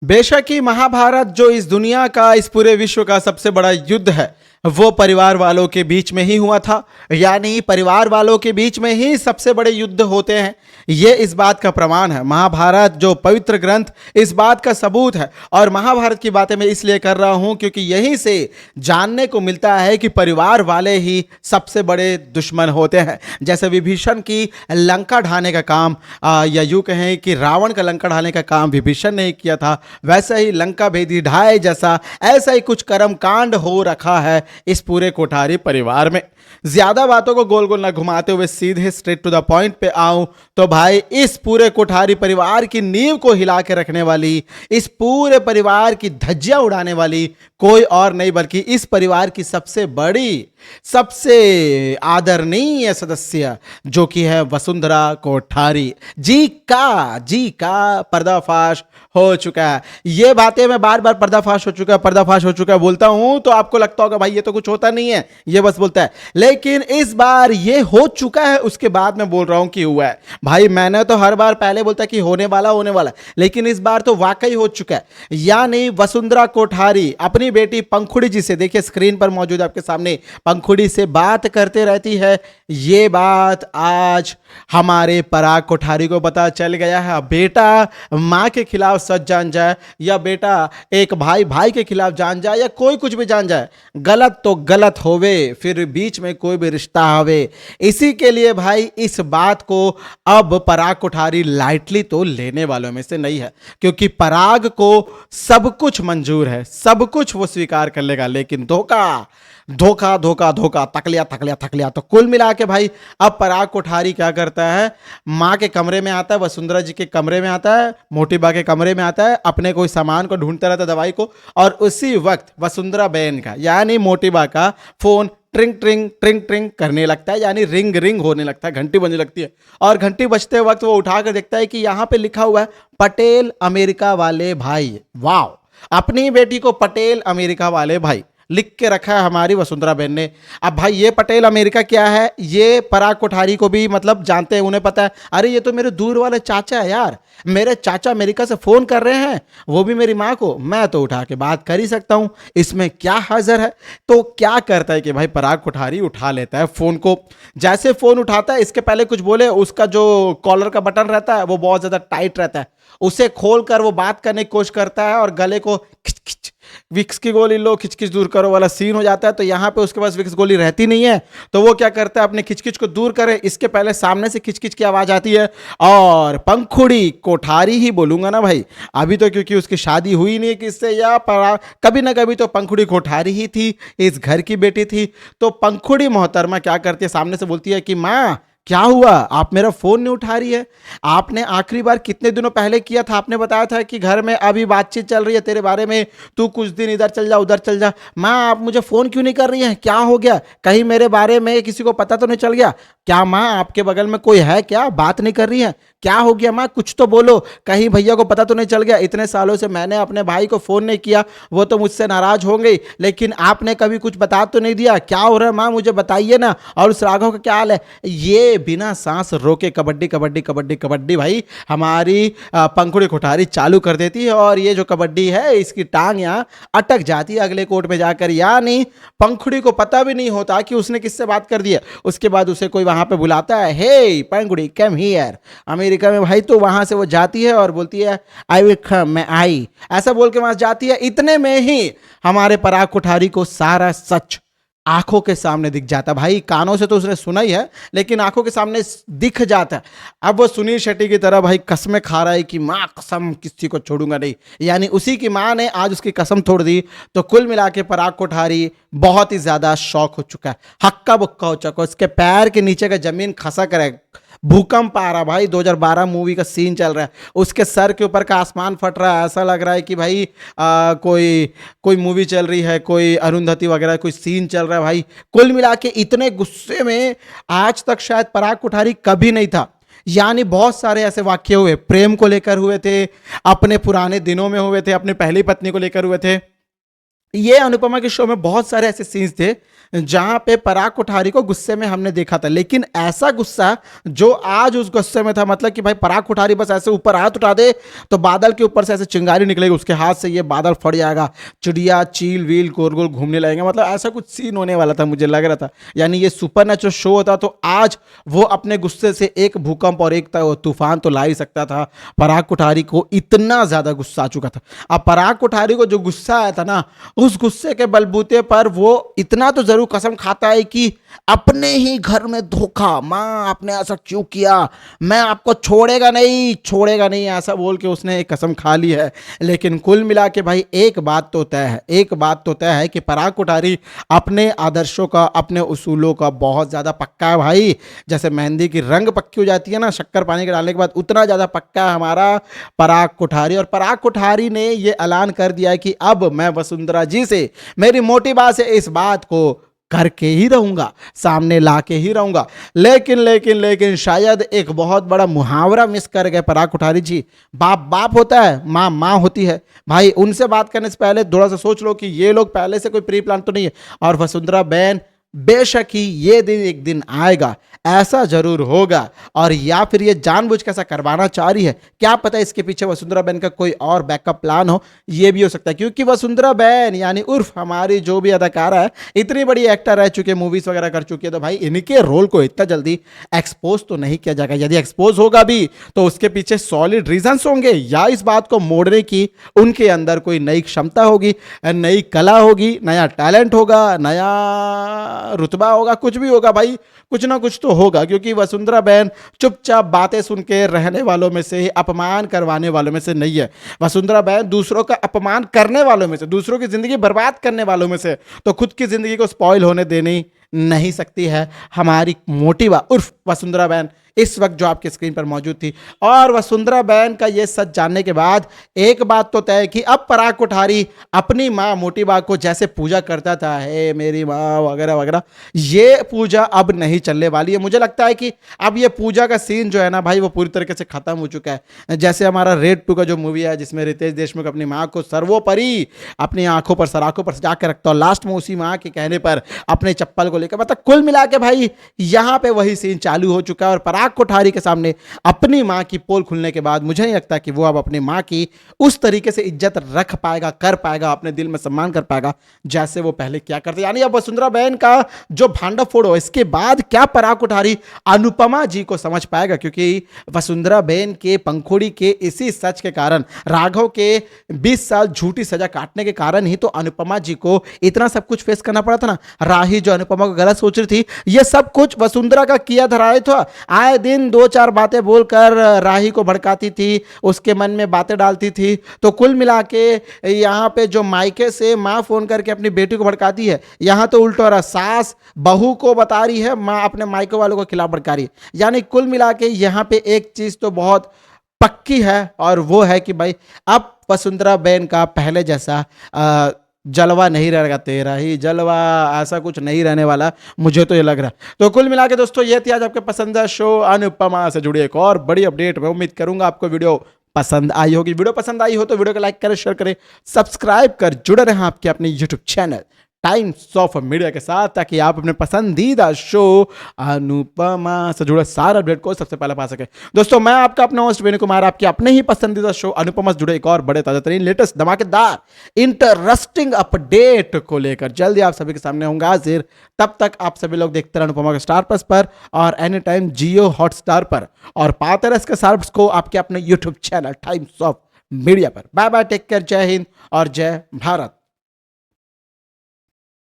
बेशक ही महाभारत जो इस दुनिया का, इस पूरे विश्व का सबसे बड़ा युद्ध है, वो परिवार वालों के बीच में ही हुआ था। यानी परिवार वालों के बीच में ही सबसे बड़े युद्ध होते हैं। ये इस बात का प्रमाण है। महाभारत जो पवित्र ग्रंथ इस बात का सबूत है। और महाभारत की बातें मैं इसलिए कर रहा हूं क्योंकि यहीं से जानने को मिलता है कि परिवार वाले ही सबसे बड़े दुश्मन होते हैं। जैसे विभीषण की लंका ढाने का काम, या यूं कहें कि रावण का लंका ढाने का काम विभीषण ने किया था, वैसे ही लंका भेदी ढाए जैसा ऐसा ही कुछ कर्म कांड हो रखा है इस पूरे कोठारी परिवार में। ज्यादा बातों को गोल गोल ना घुमाते हुए सीधे स्ट्रेट टू द पॉइंट पे आऊं तो भाई, इस पूरे कोठारी परिवार की नींव को हिला के रखने वाली, इस पूरे परिवार की धज्जियां उड़ाने वाली कोई और नहीं बल्कि इस परिवार की सबसे बड़ी, सबसे आदरणीय सदस्य जो कि है वसुंधरा कोठारी जी का पर्दाफाश हो चुका है। ये बातें मैं बार बार पर्दाफाश हो चुका है बोलता हूं तो आपको लगता होगा भाई ये तो कुछ होता नहीं है, ये बस बोलता है। लेकिन इस बार ये हो चुका है, उसके बाद मैं बोल रहा हूं कि हुआ है। भाई मैंने तो हर बार पहले बोलता कि होने वाला, लेकिन इस बार तो वाकई हो चुका है। यानी वसुंधरा कोठारी अपनी बेटी पंखुड़ी जी से, देखिए स्क्रीन पर मौजूद आपके सामने, पंखुड़ी से बात करते रहती है। ये बात आज हमारे पराग कोठारी को पता चल गया है। बेटा मां के खिलाफ सच जान जाए, या बेटा एक भाई भाई के खिलाफ जान जाए, या कोई कुछ भी जान जाए, गलत तो गलत होवे, फिर बीच में कोई भी रिश्ता हवे। इसी के लिए भाई इस बात को अब पराग कोठारी लाइटली तो लेने वालों में से नहीं है, क्योंकि पराग को सब कुछ मंजूर है, सब कुछ वो स्वीकार कर लेगा। लेकिन धोखा तकलिया। तो कुल मिला के भाई अब पराग कोठारी क्या करता है, मां के कमरे में आता है, वसुंधरा जी के कमरे में आता है, मोटी बा के कमरे में आता है, अपने कोई सामान को ढूंढता रहता है, दवाई को। और उसी वक्त वसुंधरा बहन का यानी मोटी बा का फोन ट्रिंग ट्रिंग ट्रिंग ट्रिंग करने लगता है, यानी रिंग रिंग होने लगता है, घंटी बजने लगती है। और घंटी बजते वक्त वो उठाकर देखता है कि यहां पे लिखा हुआ है पटेल अमेरिका वाले भाई। वाह, अपनी बेटी को पटेल अमेरिका वाले भाई लिख के रखा है हमारी वसुंधरा बहन ने। अब भाई ये पटेल अमेरिका क्या है, ये पराग कोठारी को भी मतलब जानते हैं, उन्हें पता है। अरे ये तो मेरे दूर वाले चाचा है यार, मेरे चाचा अमेरिका से फोन कर रहे हैं, वो भी मेरी माँ को, मैं तो उठा के बात कर ही सकता हूं, इसमें क्या हर्ज है। तो क्या करता है कि भाई पराग कोठारी उठा लेता है फोन को। जैसे फोन उठाता है, इसके पहले कुछ बोले, उसका जो कॉलर का बटन रहता है वो बहुत ज्यादा टाइट रहता है, उसे खोलकर वो बात करने की कोशिश करता है और गले को खिच खिच, विक्स की गोली लो खिचकिच दूर करो वाला सीन हो जाता है। तो यहां पे उसके पास विक्स गोली रहती नहीं है, तो वो क्या करता है, अपने खिचकिच को दूर करे, इसके पहले सामने से खिचकिच की आवाज आती है। और पंखुड़ी कोठारी ही बोलूंगा ना भाई अभी तो, क्योंकि उसकी शादी हुई नहीं किससे, या कभी ना कभी तो पंखुड़ी कोठारी ही थी, इस घर की बेटी थी। तो पंखुड़ी मोहतरमा क्या करती है, सामने से बोलती है कि माँ क्या हुआ, आप मेरा फोन नहीं उठा रही है, आपने आखिरी बार कितने दिनों पहले किया था, आपने बताया था कि घर में अभी बातचीत चल रही है तेरे बारे में, तू कुछ दिन इधर चल जा उधर चल जा। माँ आप मुझे फोन क्यों नहीं कर रही हैं, क्या हो गया, कहीं मेरे बारे में किसी को पता तो नहीं चल गया क्या? माँ आपके बगल में कोई है क्या, बात नहीं कर रही है, क्या हो गया माँ, कुछ तो बोलो, कहीं भैया को पता तो नहीं चल गया। इतने सालों से मैंने अपने भाई को फोन नहीं किया, वो तो मुझसे नाराज होंगे, लेकिन आपने कभी कुछ बता तो नहीं दिया, क्या हो रहा है माँ, मुझे बताइए ना। और उस राघव का क्या हाल है? ये बिना सांस रोके कबड्डी कबड्डी कबड्डी कबड्डी भाई हमारी पंखुड़ी कोठारी चालू कर देती है। और ये जो कबड्डी है इसकी टांग यहाँ अटक जाती है अगले कोर्ट में जाकर, यानी पंखुड़ी को पता भी नहीं होता कि उसने किससे बात कर दी है। उसके बाद उसे कोई वहां पे बुलाता है, हे पंखुड़ी कम हियर, अमेरिका में भाई। तो वहां से वो जाती है और बोलती है आई विल कम, मैं आई, ऐसा बोल के वहां जाती है। इतने में ही हमारे पराग कोठारी को सारा सच आंखों के सामने दिख जाता। भाई कानों से तो उसने सुना ही है, लेकिन आंखों के सामने दिख जाता है। अब वो सुनील शेट्टी की तरह भाई कसमें खा रहा है कि मां कसम किसी को छोड़ूंगा नहीं, यानी उसी की मां ने आज उसकी कसम तोड़ दी। तो कुल मिला के पराग कोठारी बहुत ही ज्यादा शौक हो चुका है, हक्का बुक्का हो चुका है, उसके पैर के नीचे का जमीन खसक रहा है, भूकंप आ रहा। भाई 2012 मूवी का सीन चल रहा है, उसके सर के ऊपर का आसमान फट रहा है, ऐसा लग रहा है कि भाई कोई मूवी चल रही है, कोई अरुंधति वगैरह कोई सीन चल रहा है। भाई कुल मिला के इतने गुस्से में आज तक शायद पराग कोठारी कभी नहीं था। यानी बहुत सारे ऐसे वाक्य हुए, प्रेम को लेकर हुए थे, अपने पुराने दिनों में हुए थे, अपनी पहली पत्नी को लेकर हुए थे, ये अनुपमा के शो में बहुत सारे ऐसे सीन्स थे जहां पे पराग कोठारी को गुस्से में हमने देखा था, लेकिन ऐसा गुस्सा जो आज उस गुस्से में था, मतलब कि भाई पराग कोठारी बस ऐसे ऊपर हाथ उठा दे तो बादल के ऊपर से ऐसे चिंगारी निकलेगी उसके हाथ से, ये बादल फट जाएगा, चिड़िया चील वील गोल गोल घूमने लगेंगे, मतलब ऐसा कुछ सीन होने वाला था, मुझे लग रहा था। यानी ये सुपर नेचुरल शो होता तो आज वो अपने गुस्से से एक भूकंप और एक तूफान तो ला ही सकता था। पराग कोठारी को इतना ज्यादा गुस्सा आ चुका था। अब पराग कोठारी को जो गुस्सा आया था ना, उस गुस्से के बलबूते पर वो इतना तो जरूर कसम खाता है कि अपने ही घर में धोखा, मां आपने ऐसा क्यों किया, मैं आपको छोड़ेगा नहीं छोड़ेगा नहीं, ऐसा बोल के उसने एक कसम खा ली है। लेकिन कुल मिला के भाई एक बात तो तय है, एक बात तो तय है कि पराग कोठारी अपने आदर्शों का, अपने उसूलों का बहुत ज्यादा पक्का है भाई। जैसे मेहंदी की रंग पक्की हो जाती है ना शक्कर पानी के डालने के बाद, उतना ज्यादा पक्का है हमारा पराग कोठारी। और पराग कोठारी ने यह ऐलान कर दिया है कि अब मैं वसुंधरा जी से, मेरी मोटी बात से इस बात को करके ही रहूंगा, सामने लाके ही रहूंगा। लेकिन लेकिन लेकिन शायद एक बहुत बड़ा मुहावरा मिस कर गए पराग कोठारी जी। बाप बाप होता है, माँ माँ होती है भाई। उनसे बात करने से पहले थोड़ा सा सोच लो कि ये लोग पहले से कोई प्री प्लान तो नहीं है। और वसुंधरा बहन बेशक ही ये दिन एक दिन आएगा, ऐसा जरूर होगा, और या फिर ये जानबूझ के ऐसा करवाना चाह रही है, क्या पता इसके पीछे वसुंधरा बहन का कोई और बैकअप प्लान हो, ये भी हो सकता है। क्योंकि वसुंधरा बहन यानी उर्फ हमारी जो भी अदाकारा है, इतनी बड़ी एक्टर रह चुकी है, मूवीज वगैरह कर चुकी है, तो भाई इनके रोल को इतना जल्दी एक्सपोज तो नहीं किया जाएगा। यदि एक्सपोज होगा भी तो उसके पीछे सॉलिड रीजंस होंगे, या इस बात को मोड़ने की उनके अंदर कोई नई क्षमता होगी, नई कला होगी, नया टैलेंट होगा, नया रुतबा होगा, कुछ भी होगा भाई, कुछ ना कुछ तो होगा। क्योंकि वसुंधरा बहन चुपचाप बातें सुन के रहने वालों में से, अपमान करवाने वालों में से नहीं है। वसुंधरा बहन दूसरों का अपमान करने वालों में से, दूसरों की जिंदगी बर्बाद करने वालों में से, तो खुद की जिंदगी को स्पॉइल होने देनी नहीं सकती है हमारी मोटिवा उर्फ वसुंधरा बहन इस वक्त जो आपकी स्क्रीन पर मौजूद थी। और वसुंधरा बहन का यह सच जानने के बाद एक बात तो तय कि अब पराग कोठारी अपनी माँ मोटिवा को जैसे पूजा करता था, हे मेरी माँ वगैरह वगैरह, ये पूजा अब नहीं चलने वाली है। मुझे लगता है कि अब ये पूजा का सीन जो है ना भाई, वो पूरी तरीके से खत्म हो चुका है। जैसे हमारा रेड 2 का जो मूवी है, जिसमें रितेश देशमुख अपनी माँ को सर्वोपरि अपनी आंखों पर सराखों पर सजा के रखता है, लास्ट में उसी माँ के कहने पर अपने चप्पल को लेकर, मतलब कुल मिला के भाई यहाँ पे वही सीन चालू हो चुका है। और पराग कोठारी के सामने अपनी मां की पोल खुलने के बाद मुझे नहीं लगता कि वो अब अपनी मां की उस तरीके से इज्जत रख पाएगा, कर पाएगा, अपने दिल में सम्मान कर पाएगा जैसे वो पहले क्या करते। यानी अब वसुंधरा बहन का जो भांडा फोड़ो, इसके बाद क्या पराग कोठारी अनुपमा जी को समझ पाएगा। क्योंकि वसुंधरा बहन के पंखुड़ी के इसी सच के कारण, राघव के 20 साल झूठी सजा काटने के कारण ही तो अनुपमा जी को इतना सब कुछ फेस करना पड़ा था ना। राही जो अनुपमा को गलत सोच रही थी, ये सब कुछ वसुंधरा का किया धराए था। आए दिन 2-4 बातें बोलकर राही को भड़काती थी, उसके मन में बातें डालती थी। तो कुल मिला के यहाँ पे जो मायके से माँ फोन करके अपनी बेटी को भड़काती है, यहाँ तो उल्टा हो रहा, सास बहू को बता रही है, माँ अपने मायके वालों को खिलाफ भड़का रही है। यानी कुल मिला के यहाँ पे एक चीज तो बहुत पक्की है, और वो है कि भाई अब वसुंधरा बहन का पहले जैसा जलवा नहीं रहेगा, तेरा ही जलवा, ऐसा कुछ नहीं रहने वाला, मुझे तो ये लग रहा है। तो कुल मिला के दोस्तों ये थी आज आपके पसंदीदा शो अनुपमा से जुड़ी एक और बड़ी अपडेट। मैं उम्मीद करूंगा आपको वीडियो पसंद आई होगी। वीडियो पसंद आई हो तो वीडियो को लाइक करें, शेयर करें, सब्सक्राइब कर जुड़े रहें आपके अपने YouTube channel times of media के साथ, ताकि आप अपने पसंदीदा शो अनुपमा से जुड़े सारे अपडेट को सबसे पहले पा सके। दोस्तों मैं आपका अपना होस्ट वेणु कुमार, आपके अपने ही पसंदीदा शो अनुपमा से जुड़े एक और बड़े ताजा तरीन लेटेस्ट धमाकेदार इंटरेस्टिंग अपडेट को लेकर जल्दी आप सभी के सामने होंगे हाजिर। तब तक आप सभी लोग देखते रहे अनुपमा के स्टार प्लस पर और एनी टाइम जियो हॉटस्टार पर, और पाते रहे इसके सार्स को आपके अपने YouTube channel times of media पर। बाय बाय, टेक केयर, जय हिंद और जय भारत।